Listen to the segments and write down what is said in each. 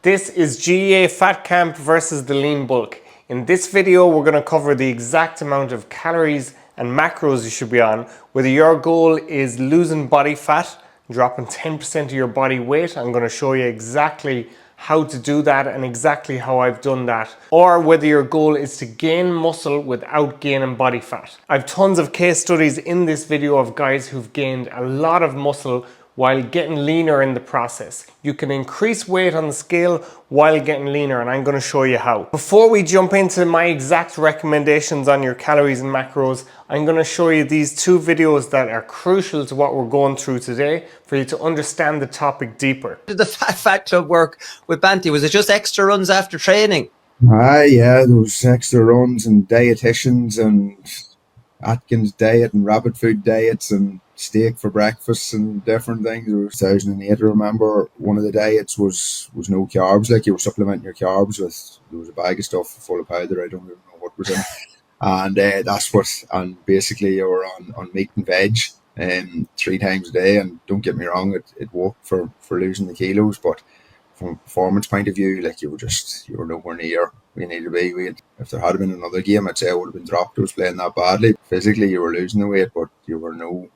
This is GEA Fat Camp versus the Lean Bulk. In this video, we're going to cover the exact amount of calories and macros you should be on, whether your goal is losing body fat, dropping 10% of your body weight. I'm going to show you exactly how to do that and exactly how I've done that, or whether your goal is to gain muscle without gaining body fat. I've tons of case studies in this video of guys who've gained a lot of muscle while getting leaner in the process. You can increase weight on the scale while getting leaner, and I'm going to show you how. Before we jump into my exact recommendations on your calories and macros, I'm going to show you these two videos that are crucial to what we're going through today for you to understand the topic deeper. Did the Fat Club work with Banty? Was it just extra runs after training? Yeah, there was extra runs and dietitians and Atkins diet and rabbit food diets and steak for breakfast and different things. It was 2008, I remember. One of the diets was no carbs, like you were supplementing your carbs with, there was a bag of stuff full of powder, I don't even know what was in it. And that's what, and basically you were on meat and veg 3 times a day. And don't get me wrong, it worked for losing the kilos, but from a performance point of view, like you were nowhere near where you needed to be. If there had been another game, I'd say I would have been dropped. I was playing that badly. Physically, you were losing the weight, but you were no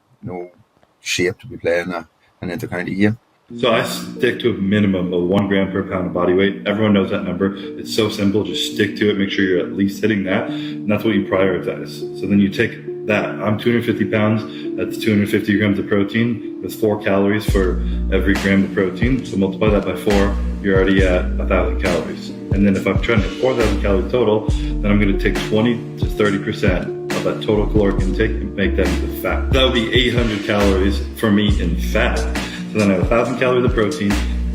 shape to be playing an inter-county game. So I stick to a minimum of 1 gram per pound of body weight. Everyone knows that number. It's so simple. Just stick to it. Make sure you're at least hitting that. And that's what you prioritize. So then you take that. I'm 250 pounds. That's 250 grams of protein with 4 calories for every gram of protein. So multiply that by 4. You're already at 1,000 calories. And then if I'm trying to 4,000 calories total, then I'm going to take 20 to 30% of that total caloric intake and make that into fat. That would be 800 calories for me in fat. So then I have 1,000 calories of protein,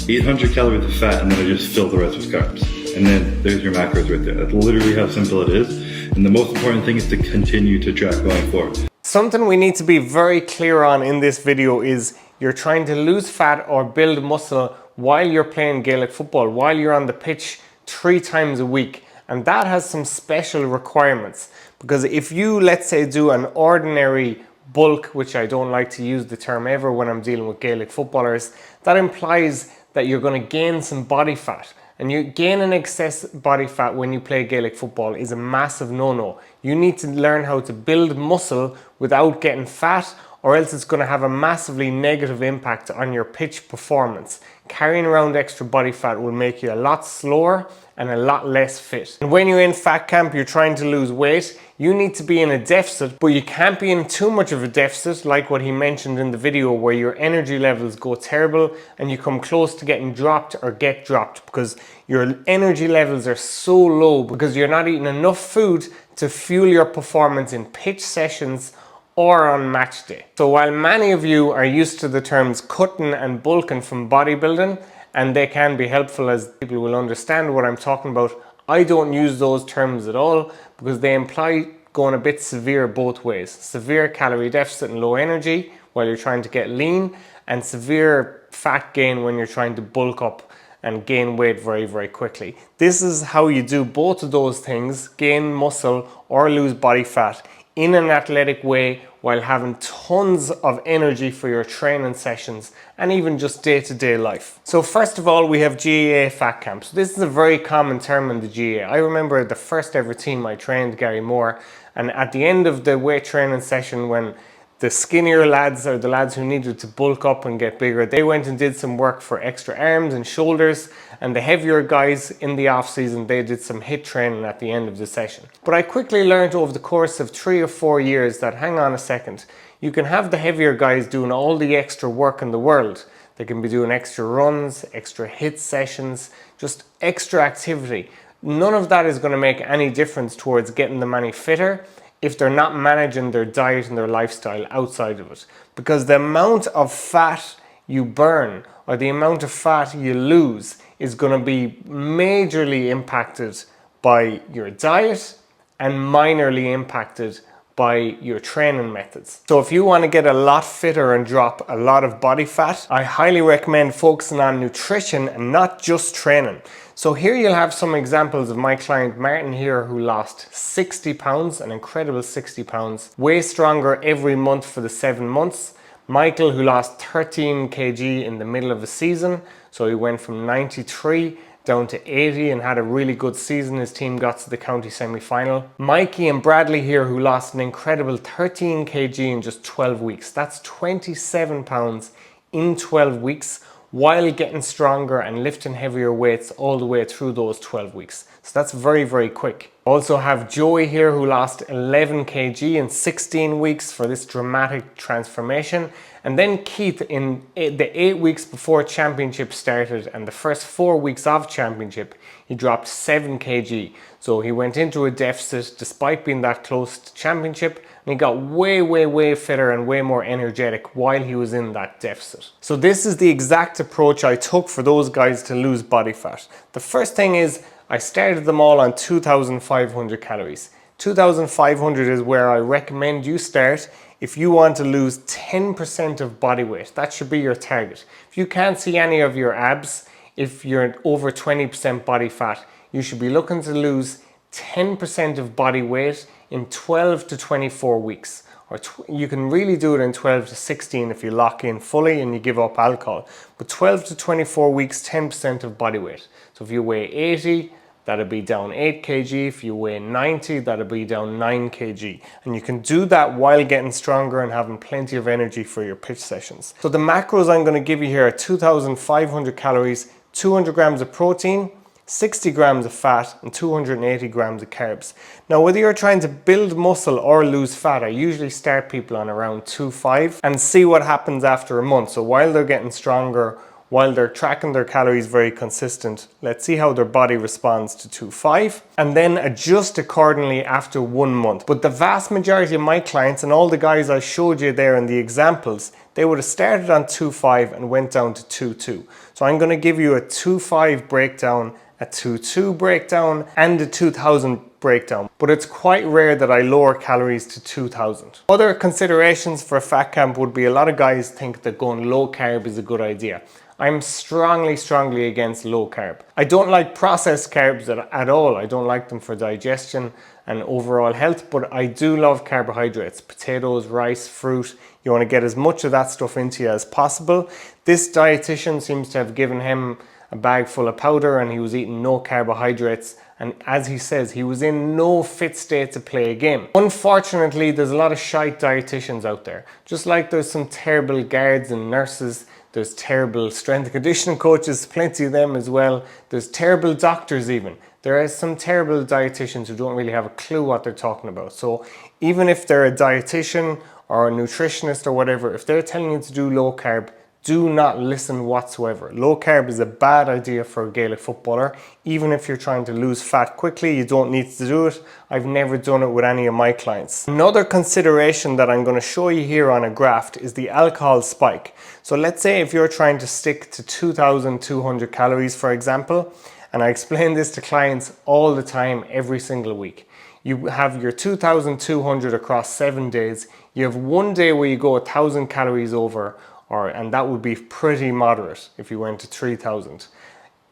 800 calories of fat, and then I just fill the rest with carbs. And then there's your macros right there. That's literally how simple it is. And the most important thing is to continue to track going forward. Something we need to be very clear on in this video is you're trying to lose fat or build muscle while you're playing Gaelic football, while you're on the pitch 3 times a week. And that has some special requirements, because if you, let's say, do an ordinary bulk, which I don't like to use the term ever when I'm dealing with Gaelic footballers, that implies that you're going to gain some body fat. And you gaining excess body fat when you play Gaelic football is a massive no-no. You need to learn how to build muscle without getting fat, or else it's going to have a massively negative impact on your pitch performance. Carrying around extra body fat will make you a lot slower and a lot less fit. And when you're in fat camp, you're trying to lose weight, you need to be in a deficit, but you can't be in too much of a deficit, like what he mentioned in the video, where your energy levels go terrible and you come close to getting dropped or get dropped because your energy levels are so low because you're not eating enough food to fuel your performance in pitch sessions or on match day. So while many of you are used to the terms cutting and bulking from bodybuilding, and they can be helpful as people will understand what I'm talking about, I don't use those terms at all because they imply going a bit severe both ways. Severe calorie deficit and low energy while you're trying to get lean, and severe fat gain when you're trying to bulk up and gain weight very, very quickly. This is how you do both of those things, gain muscle or lose body fat, in an athletic way while having tons of energy for your training sessions and even just day-to-day life. So first of all, we have GEA Fat Camp. So this is a very common term in the GEA. I remember the first ever team I trained, Gary Moore, and at the end of the weight training session, when the skinnier lads, or the lads who needed to bulk up and get bigger, they went and did some work for extra arms and shoulders, and the heavier guys in the off season, they did some HIIT training at the end of the session. But I quickly learned over the course of 3 or 4 years that, hang on a second, you can have the heavier guys doing all the extra work in the world. They can be doing extra runs, extra HIIT sessions, just extra activity. None of that is going to make any difference towards getting them any fitter if they're not managing their diet and their lifestyle outside of it. Because the amount of fat you burn or the amount of fat you lose is going to be majorly impacted by your diet and minorly impacted by your training methods. So if you want to get a lot fitter and drop a lot of body fat, I highly recommend focusing on nutrition and not just training. So here you'll have some examples of my client Martin here, who lost 60 pounds, an incredible 60 pounds, way stronger every month for the 7 months. Michael, who lost 13 kg in the middle of the season, so he went from 93 down to 80 and had a really good season. His team got to the county semi-final. Mikey and Bradley here, who lost an incredible 13 kg in just 12 weeks. That's 27 pounds in 12 weeks while getting stronger and lifting heavier weights all the way through those 12 weeks. So that's very, very quick. Also have Joey here, who lost 11 kg in 16 weeks for this dramatic transformation. And then Keith, in the 8 weeks before championship started and the first 4 weeks of championship, he dropped 7 kg. So he went into a deficit despite being that close to championship, and he got way, way, way fitter and way more energetic while he was in that deficit. So this is the exact approach I took for those guys to lose body fat. The first thing is I started them all on 2,500 calories. 2,500 is where I recommend you start if you want to lose 10% of body weight. That should be your target. If you can't see any of your abs, if you're over 20% body fat, you should be looking to lose 10% of body weight in 12 to 24 weeks. Or you can really do it in 12 to 16 if you lock in fully and you give up alcohol. But 12 to 24 weeks, 10% of body weight. So if you weigh 80, that'll be down 8 kg. If you weigh 90, that'll be down 9 kg. And you can do that while getting stronger and having plenty of energy for your pitch sessions. So the macros I'm going to give you here are 2,500 calories, 200 grams of protein, 60 grams of fat and 280 grams of carbs. Now, whether you're trying to build muscle or lose fat, I usually start people on around 2.5 and see what happens after a month. So while they're getting stronger, while they're tracking their calories very consistent, let's see how their body responds to 2.5 and then adjust accordingly after 1 month. But the vast majority of my clients and all the guys I showed you there in the examples, they would have started on 2.5 and went down to 2.2. So I'm going to give you a 2.5 breakdown, a 2.2 breakdown and a 2,000 breakdown, but it's quite rare that I lower calories to 2,000. Other considerations for a fat camp would be a lot of guys think that going low carb is a good idea. I'm strongly against low carb. I don't like processed carbs at all. I don't like them for digestion and overall health, but I do love carbohydrates, potatoes, rice, fruit. You want to get as much of that stuff into you as possible. This dietitian seems to have given him a bag full of powder and he was eating no carbohydrates, and as he says, he was in no fit state to play a game. Unfortunately, there's a lot of shite dietitians out there. Just like there's some terrible guards and nurses, there's terrible strength and conditioning coaches, plenty of them as well. There's terrible doctors even. There are some terrible dietitians who don't really have a clue what they're talking about. So even if they're a dietitian or a nutritionist or whatever, if they're telling you to do low carb, do not listen whatsoever. Low carb is a bad idea for a Gaelic footballer. Even if you're trying to lose fat quickly, you don't need to do it. I've never done it with any of my clients. Another consideration that I'm going to show you here on a graph is the alcohol spike. So let's say if you're trying to stick to 2,200 calories, for example, and I explain this to clients all the time, every single week. You have your 2,200 across 7 days. You have 1 day where you go 1,000 calories over, and that would be pretty moderate if you went to 3,000.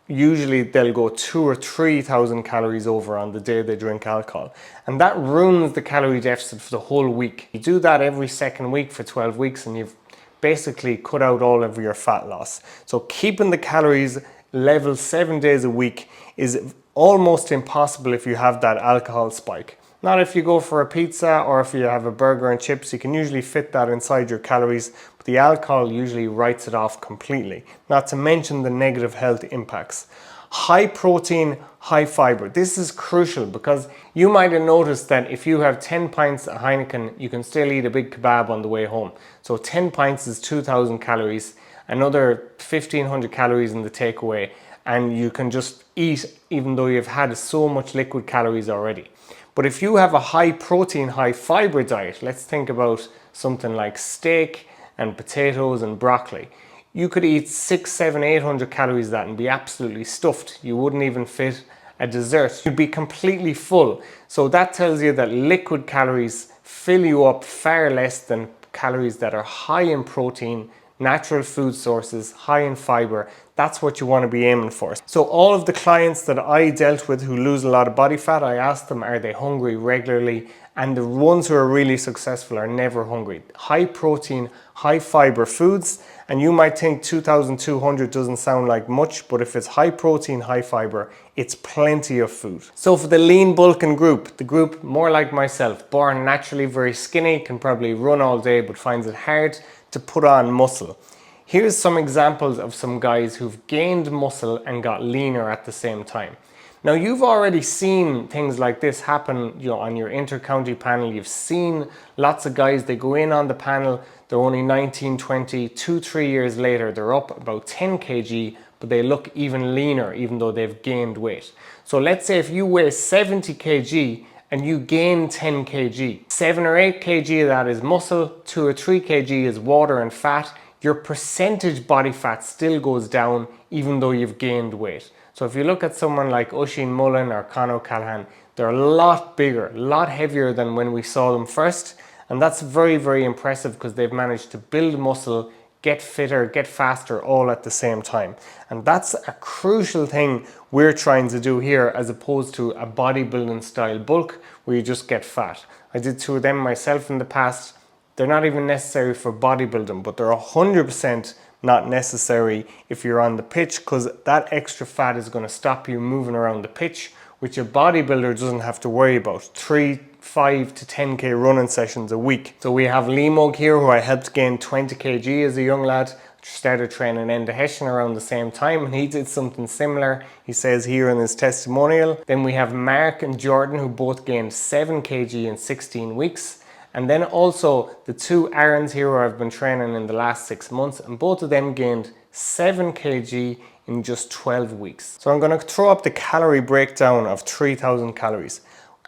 Usually they'll go 2,000 or 3,000 calories over on the day they drink alcohol. And that ruins the calorie deficit for the whole week. You do that every second week for 12 weeks and you've basically cut out all of your fat loss. So keeping the calories level 7 days a week is almost impossible if you have that alcohol spike. Not if you go for a pizza or if you have a burger and chips, you can usually fit that inside your calories, but the alcohol usually writes it off completely, not to mention the negative health impacts. High protein, high fiber. This is crucial because you might have noticed that if you have 10 pints of Heineken, you can still eat a big kebab on the way home. So 10 pints is 2,000 calories, another 1,500 calories in the takeaway, and you can just eat even though you've had so much liquid calories already. But if you have a high protein, high fiber diet, let's think about something like steak and potatoes and broccoli. You could eat 600, 700, 800 calories of that and be absolutely stuffed. You wouldn't even fit a dessert. You'd be completely full. So that tells you that liquid calories fill you up far less than calories that are high in protein, natural food sources, high in fiber, That's what you want to be aiming for. So all of the clients that I dealt with who lose a lot of body fat, I asked them, are they hungry regularly? And the ones who are really successful are never hungry. High protein, high fiber foods. And you might think 2,200 doesn't sound like much, but if it's high protein, high fiber, it's plenty of food. So for the lean bulking group, the group more like myself, born naturally very skinny, can probably run all day, but finds it hard to put on muscle. Here's some examples of some guys who've gained muscle and got leaner at the same time. Now you've already seen things like this happen, on your inter-county panel. You've seen lots of guys, they go in on the panel, they're only 19, 20, 2-3 years later, they're up about 10 kg, but they look even leaner even though they've gained weight. So let's say if you weigh 70 kg and you gain 10 kg, 7 or 8 kg of that is muscle, 2 or 3 kg is water and fat. Your percentage body fat still goes down even though you've gained weight. So if you look at someone like Oisin Mullen or Conor Callahan, they're a lot bigger, a lot heavier than when we saw them first. And that's very, very impressive because they've managed to build muscle, get fitter, get faster all at the same time. And that's a crucial thing we're trying to do here, as opposed to a bodybuilding style bulk where you just get fat. I did 2 of them myself in the past. They're not even necessary for bodybuilding, but they're 100% not necessary if you're on the pitch, because that extra fat is going to stop you moving around the pitch, which a bodybuilder doesn't have to worry about. 3, 5 to 10k running sessions a week. So we have Limog here, who I helped gain 20 kg as a young lad. Started training Enda Hessian around the same time, and he did something similar, he says here in his testimonial. Then we have Mark and Jordan, who both gained 7 kg in 16 weeks. And then also the 2 Aarons here who I've been training in the last 6 months, and both of them gained 7 kg in just 12 weeks. So I'm going to throw up the calorie breakdown of 3,000 calories.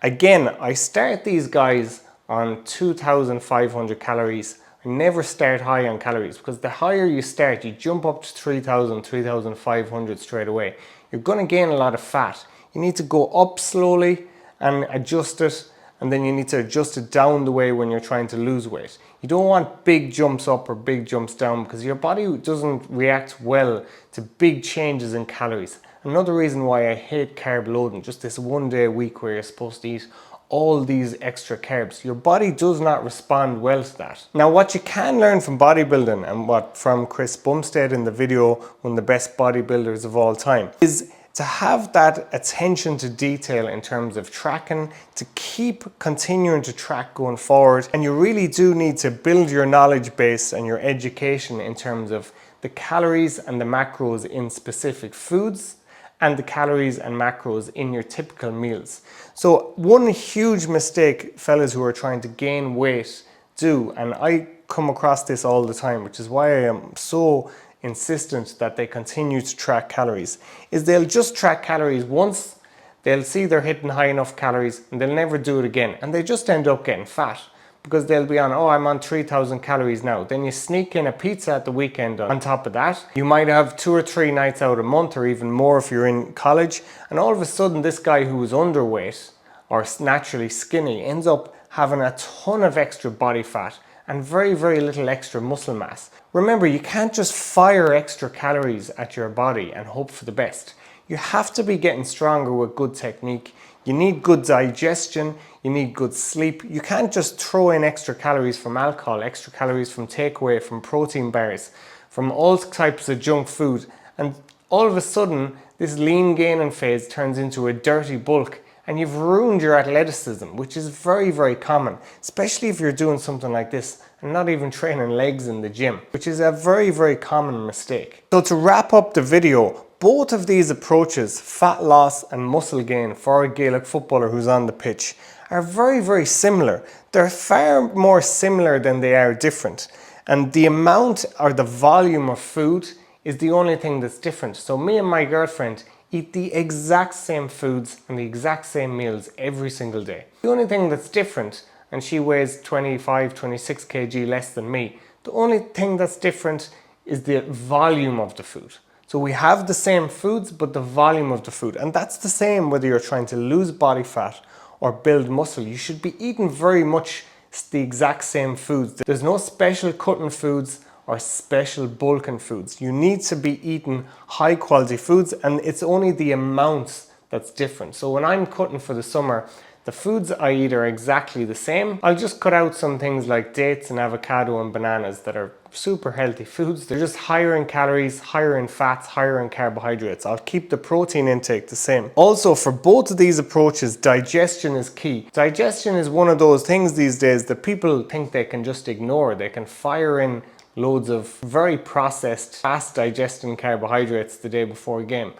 Again, I start these guys on 2,500 calories. I never start high on calories, because the higher you start, you jump up to 3,000, 3,500 straight away. You're going to gain a lot of fat. You need to go up slowly and adjust it, and then you need to adjust it down the way when you're trying to lose weight. You don't want big jumps up or big jumps down, because your body doesn't react well to big changes in calories. Another reason why I hate carb loading, just this 1 day a week where you're supposed to eat all these extra carbs. Your body does not respond well to that. Now what you can learn from bodybuilding, and what from Chris Bumstead in the video, one of the best bodybuilders of all time, is to have that attention to detail in terms of tracking, to keep continuing to track going forward. And you really do need to build your knowledge base and your education in terms of the calories and the macros in specific foods, and the calories and macros in your typical meals. So one huge mistake fellas who are trying to gain weight do, and I come across this all the time, which is why I am so insistent that they continue to track calories, is they'll just track calories once, they'll see they're hitting high enough calories, and they'll never do it again, and they just end up getting fat, because they'll be on, oh, I'm on 3,000 calories now. Then you sneak in a pizza at the weekend on top of that. You might have 2 or 3 nights out a month, or even more if you're in college, and all of a sudden this guy who was underweight or naturally skinny ends up having a ton of extra body fat and very, very little extra muscle mass. Remember, you can't just fire extra calories at your body and hope for the best. You have to be getting stronger with good technique. You need good digestion, you need good sleep. You can't just throw in extra calories from alcohol, extra calories from takeaway, from protein bars, from all types of junk food, and all of a sudden this lean gaining phase turns into a dirty bulk, and you've ruined your athleticism, which is very, very common, especially if you're doing something like this and not even training legs in the gym, which is a very, very common mistake. So to wrap up the video, both of these approaches, fat loss and muscle gain for a Gaelic footballer who's on the pitch, are very, very similar. They're far more similar than they are different. And the amount or the volume of food is the only thing that's different. So me and my girlfriend eat the exact same foods and the exact same meals every single day. The only thing that's different, and she weighs 25, 26 kg less than me, the only thing that's different is the volume of the food. So we have the same foods, but the volume of the food. And that's the same whether you're trying to lose body fat or build muscle. You should be eating very much the exact same foods. There's no special cutting foods or special bulking foods. You need to be eating high quality foods, and it's only the amounts that's different. So when I'm cutting for the summer, the foods I eat are exactly the same. I'll just cut out some things like dates and avocado and bananas that are super healthy foods. They're just higher in calories, higher in fats, higher in carbohydrates. I'll keep the protein intake the same. Also, for both of these approaches, digestion is key. Digestion is one of those things these days that people think they can just ignore. They can fire in loads of very processed, fast digesting carbohydrates the day before a game.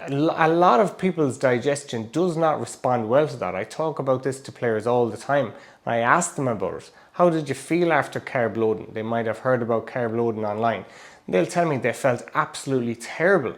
A lot of people's digestion does not respond well to that. I talk about this to players all the time. I ask them about it. How did you feel after carb loading? They might have heard about carb loading online. They'll tell me they felt absolutely terrible.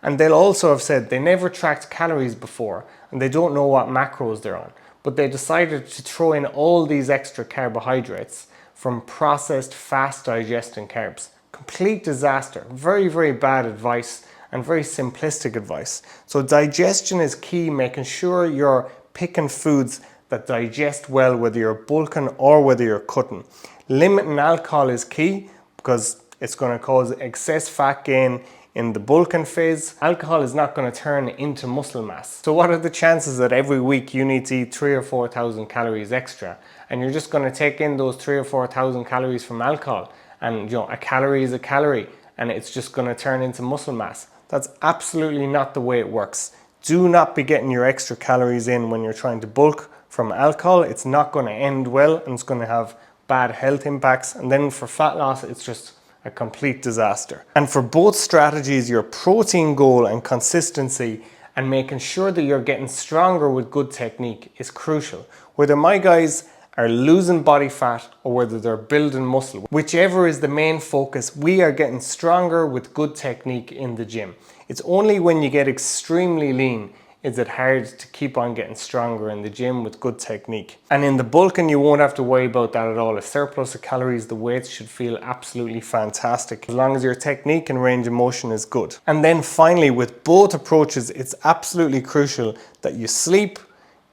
And they'll also have said they never tracked calories before and they don't know what macros they're on. But they decided to throw in all these extra carbohydrates from processed, fast digesting carbs. Complete disaster. Very, very bad advice and very simplistic advice. So digestion is key, making sure you're picking foods that digest well, whether you're bulking or whether you're cutting. Limiting alcohol is key because it's going to cause excess fat gain in the bulking phase. Alcohol is not going to turn into muscle mass. So what are the chances that every week you need to eat 3,000 or 4,000 calories extra and you're just going to take in those 3,000 or 4,000 calories from alcohol, and a calorie is a calorie and it's just going to turn into muscle mass? That's absolutely not the way it works. Do not be getting your extra calories in when you're trying to bulk from alcohol. It's not going to end well and it's going to have bad health impacts. And then for fat loss, it's just a complete disaster. And for both strategies, your protein goal and consistency and making sure that you're getting stronger with good technique is crucial. Whether my guys are losing body fat or whether they're building muscle, whichever is the main focus, we are getting stronger with good technique in the gym. It's only when you get extremely lean is it hard to keep on getting stronger in the gym with good technique. And in the bulking, you won't have to worry about that at all. A surplus of calories, the weights should feel absolutely fantastic as long as your technique and range of motion is good. And then finally, with both approaches, it's absolutely crucial that you sleep,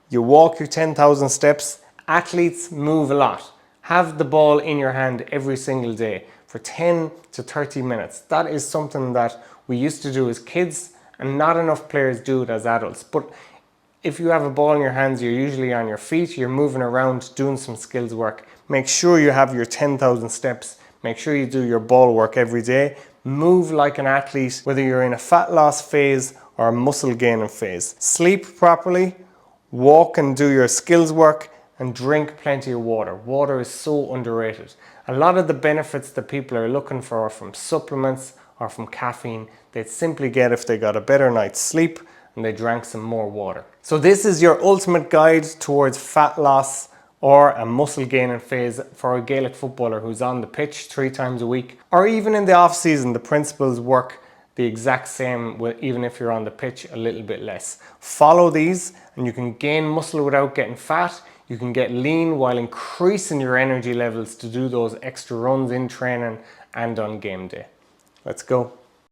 you walk your 10,000 steps. Athletes move a lot. Have the ball in your hand every single day for 10 to 30 minutes. That is something that we used to do as kids and not enough players do it as adults. But if you have a ball in your hands, you're usually on your feet, you're moving around, doing some skills work. Make sure you have your 10,000 steps. Make sure you do your ball work every day. Move like an athlete, whether you're in a fat loss phase or a muscle gaining phase. Sleep properly, walk and do your skills work, and drink plenty of water. Water is so underrated. A lot of the benefits that people are looking for are from supplements or from caffeine. They'd simply get if they got a better night's sleep and they drank some more water. So this is your ultimate guide towards fat loss or a muscle gaining phase for a Gaelic footballer who's on the pitch 3 times a week, or even in the off season. The principles work the exact same, even if you're on the pitch a little bit less. Follow these and you can gain muscle without getting fat. You can get lean while increasing your energy levels to do those extra runs in training and on game day. Let's go.